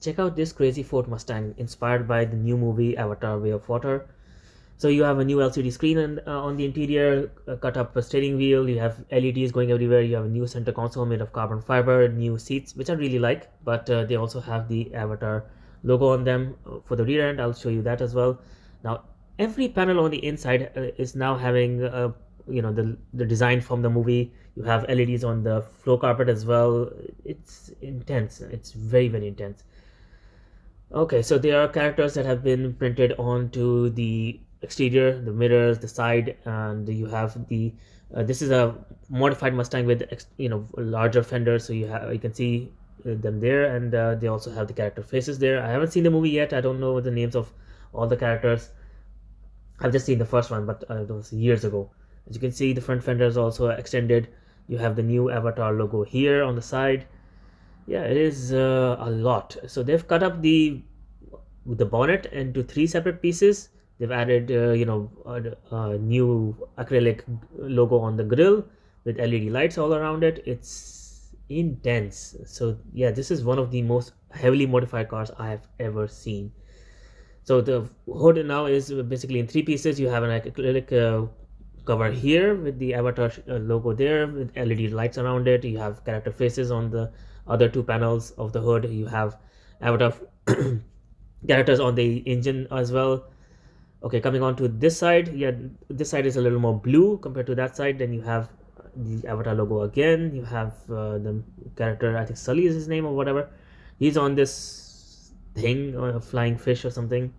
check out this crazy Ford Mustang inspired by the new movie Avatar: Way of Water. So you have a new LCD screen on the interior, cut up a steering wheel, you have LEDs going everywhere, you have a new center console made of carbon fiber, new seats, which I really like, but they also have the Avatar logo on them for the rear end. I'll show you that as well. Now, every panel on the inside is now having, the design from the movie. You have LEDs on the floor carpet as well. It's intense. It's very, very intense. Okay, so there are characters that have been printed onto the exterior, the mirrors, the side, and you have the this is a modified Mustang with larger fenders, so you can see them there, and they also have the character faces there. I haven't seen the movie yet. I don't know the names of all the characters. I've just seen the first one, but it was years ago. As you can see, the front fender is also extended. You have the new Avatar logo here on the side. Yeah, it is a lot. So they've cut up the bonnet into three separate pieces. They've added a new acrylic logo on the grille with LED lights all around it. It's intense. So yeah, this is one of the most heavily modified cars I have ever seen. So the hood now is basically in three pieces. You have an acrylic cover here with the Avatar logo there with LED lights around it. You have character faces on the other two panels of the hood. You have Avatar characters on the engine as well. Okay, coming on to this side, yeah, this side is a little more blue compared to that side. Then you have the Avatar logo again. You have the character, I think Sully is his name or whatever. He's on this thing, a flying fish or something.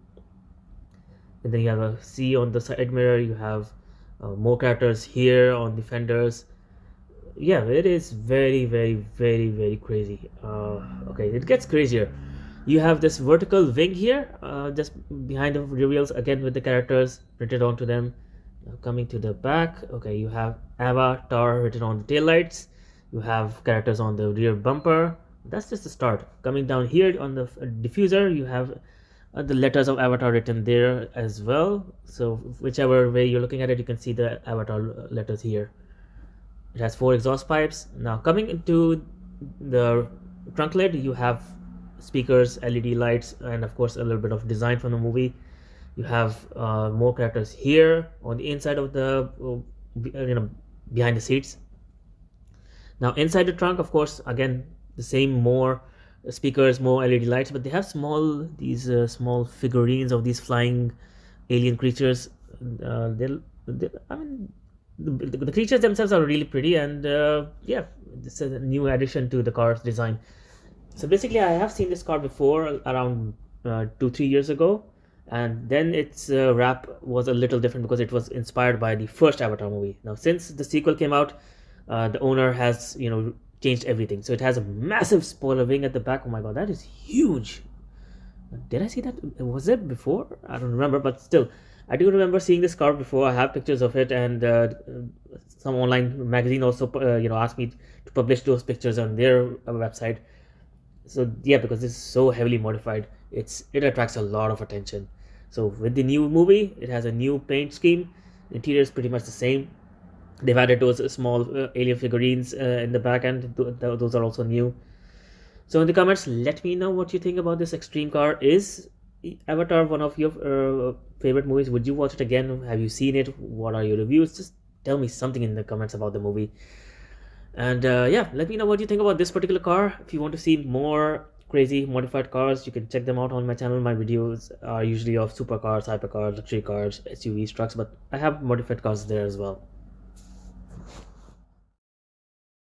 And then you have a sea on the side mirror. You have more characters here on the fenders. Yeah, it is very, very, very, very crazy. Okay, it gets crazier. You have this vertical wing here, just behind the reveals again with the characters printed onto them. Now coming to the back, okay, you have Avatar written on the taillights. You have characters on the rear bumper. That's just the start. Coming down here on the diffuser, you have the letters of Avatar written there as well. So whichever way you're looking at it, you can see the Avatar letters here. It has 4 exhaust pipes. Now coming into the trunk lid, you have speakers, LED lights, and of course a little bit of design from the movie. You have more characters here on the inside of the behind the seats. Now inside the trunk, of course, again the same, more speakers, more LED lights, but they have these small figurines of these flying alien creatures. The creatures themselves are really pretty, and yeah, this is a new addition to the car's design. So basically, I have seen this car before around 2-3 years ago, and then its wrap was a little different because it was inspired by the first Avatar movie. Now, since the sequel came out, the owner has changed everything. So it has a massive spoiler wing at the back. Oh my god, that is huge! Did I see that? Was it before? I don't remember, but still, I do remember seeing this car before. I have pictures of it, and some online magazine also asked me to publish those pictures on their website. So yeah, because this is so heavily modified, it attracts a lot of attention. So with the new movie, it has a new paint scheme. The interior is pretty much the same. They've added those small alien figurines in the back end. Those are also new. So in the comments, let me know what you think about this extreme car. Is Avatar one of your favorite movies? Would you watch it again? Have you seen it? What are your reviews? Just tell me something in the comments about the movie. And yeah, let me know what you think about this particular car. If you want to see more crazy modified cars, you can check them out on my channel. My videos are usually of supercars, hypercars, luxury cars, SUVs, trucks, but I have modified cars there as well.